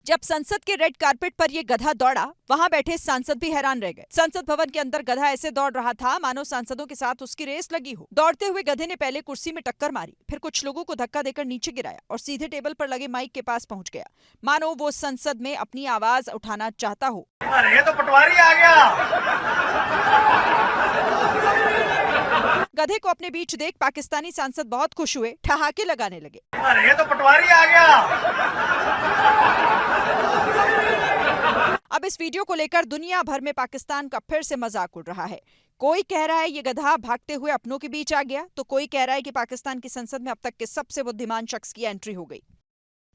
जब संसद के रेड कारपेट पर ये गधा दौड़ा, वहां बैठे सांसद भी हैरान रह गए। संसद भवन के अंदर गधा ऐसे दौड़ रहा था मानो सांसदों के साथ उसकी रेस लगी हो। दौड़ते हुए गधे ने पहले कुर्सी में टक्कर मारी, फिर कुछ लोगों को धक्का देकर नीचे गिराया और सीधे टेबल पर लगे माइक के पास पहुंच गया, मानो वो संसद में अपनी आवाज उठाना चाहता हो। अरे ये तो पटवारी आ गया। गधे को अपने बीच देख पाकिस्तानी सांसद बहुत खुश हुए, ठहाके लगाने लगे। अरे ये तो पटवारी आ गया। अब इस वीडियो को लेकर दुनिया भर में पाकिस्तान का फिर से मजाक उड़ रहा है। कोई कह रहा है ये गधा भागते हुए अपनों के बीच आ गया, तो कोई कह रहा है कि पाकिस्तान की संसद में अब तक के सबसे बुद्धिमान शख्स की एंट्री हो गई।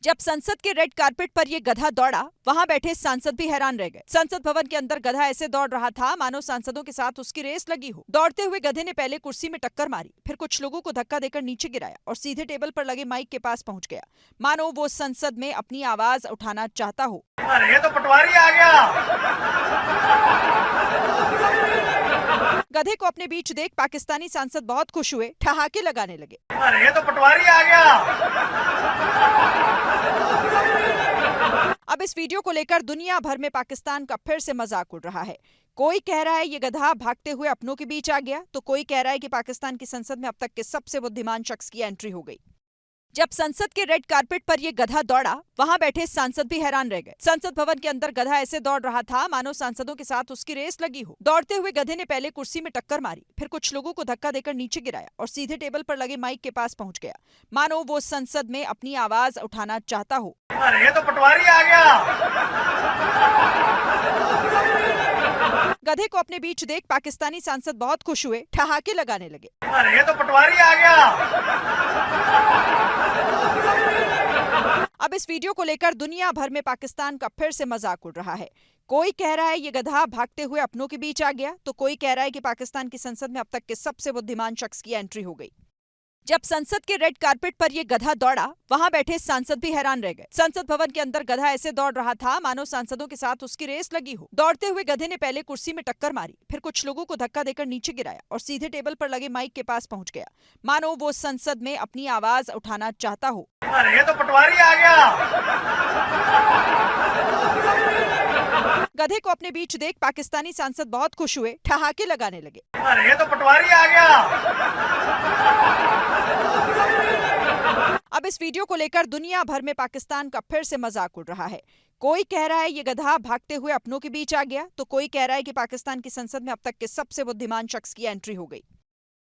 जब संसद के रेड कारपेट पर ये गधा दौड़ा, वहां बैठे सांसद भी हैरान रह गए। संसद भवन के अंदर गधा ऐसे दौड़ रहा था मानो सांसदों के साथ उसकी रेस लगी हो। दौड़ते हुए गधे ने पहले कुर्सी में टक्कर मारी, फिर कुछ लोगों को धक्का देकर नीचे गिराया और सीधे टेबल पर लगे माइक के पास पहुंच गया, मानो वो संसद में अपनी आवाज उठाना चाहता हो। अरे ये तो पटवारी आ गया। गधे को अपने बीच देख पाकिस्तानी सांसद बहुत खुश हुए, ठहाके लगाने लगे। अरे ये तो पटवारी आ गया। अब इस वीडियो को लेकर दुनिया भर में पाकिस्तान का फिर से मजाक उड़ रहा है। कोई कह रहा है ये गधा भागते हुए अपनों के बीच आ गया, तो कोई कह रहा है कि पाकिस्तान की संसद में अब तक के सबसे बुद्धिमान शख्स की एंट्री हो गई। जब संसद के रेड कारपेट पर ये गधा दौड़ा, वहां बैठे सांसद भी हैरान रह गए। संसद भवन के अंदर गधा ऐसे दौड़ रहा था मानो सांसदों के साथ उसकी रेस लगी हो। दौड़ते हुए गधे ने पहले कुर्सी में टक्कर मारी, फिर कुछ लोगों को धक्का देकर नीचे गिराया और सीधे टेबल पर लगे माइक के पास पहुंच गया, मानो वो संसद में अपनी आवाज उठाना चाहता हो। अरे ये तो पटवारी आ गया। गधे को अपने बीच देख पाकिस्तानी सांसद बहुत खुश हुए, ठहाके लगाने लगे। अरे ये तो पटवारी आ गया। अब इस वीडियो को लेकर दुनिया भर में पाकिस्तान का फिर से मजाक उड़ रहा है। कोई कह रहा है ये गधा भागते हुए अपनों के बीच आ गया, तो कोई कह रहा है कि पाकिस्तान की संसद में अब तक के सबसे बुद्धिमान शख्स की एंट्री हो गई। जब संसद के रेड कारपेट पर ये गधा दौड़ा, वहां बैठे सांसद भी हैरान रह गए। संसद भवन के अंदर गधा ऐसे दौड़ रहा था मानो सांसदों के साथ उसकी रेस लगी हो। दौड़ते हुए गधे ने पहले कुर्सी में टक्कर मारी, फिर कुछ लोगों को धक्का देकर नीचे गिराया और सीधे टेबल पर लगे माइक के पास पहुंच गया, मानो वो संसद में अपनी आवाज उठाना चाहता हो। अरे ये तो पटवारी आ गया। गधे को अपने बीच देख पाकिस्तानी सांसद बहुत खुश हुए, ठहाके लगाने लगे। अरे ये तो पटवारी आ गया। अब इस वीडियो को लेकर दुनिया भर में पाकिस्तान का फिर से मजाक उड़ रहा है। कोई कह रहा है ये गधा भागते हुए अपनों के बीच आ गया, तो कोई कह रहा है कि पाकिस्तान की संसद में अब तक के सबसे बुद्धिमान शख्स की एंट्री हो गई।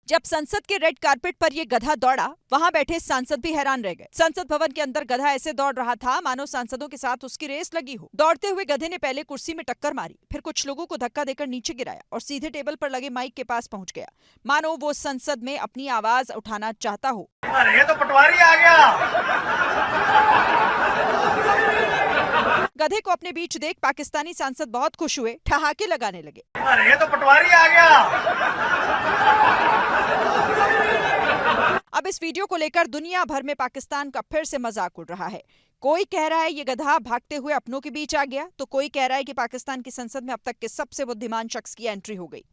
जब संसद के रेड कारपेट पर ये गधा दौड़ा, वहां बैठे सांसद भी हैरान रह गए। संसद भवन के अंदर गधा ऐसे दौड़ रहा था मानो सांसदों के साथ उसकी रेस लगी हो। दौड़ते हुए गधे ने पहले कुर्सी में टक्कर मारी, फिर कुछ लोगों को धक्का देकर नीचे गिराया और सीधे टेबल पर लगे माइक के पास पहुंच गया, मानो वो संसद में अपनी आवाज उठाना चाहता हो। अरे ये तो पटवारी आ गया। गधे को अपने बीच देख पाकिस्तानी सांसद बहुत खुश हुए, ठहाके लगाने लगे। अरे ये तो पटवारी आ गया। अब इस वीडियो को लेकर दुनिया भर में पाकिस्तान का फिर से मजाक उड़ रहा है। कोई कह रहा है ये गधा भागते हुए अपनों के बीच आ गया, तो कोई कह रहा है कि पाकिस्तान की संसद में अब तक के सबसे बुद्धिमान शख्स की एंट्री हो गई।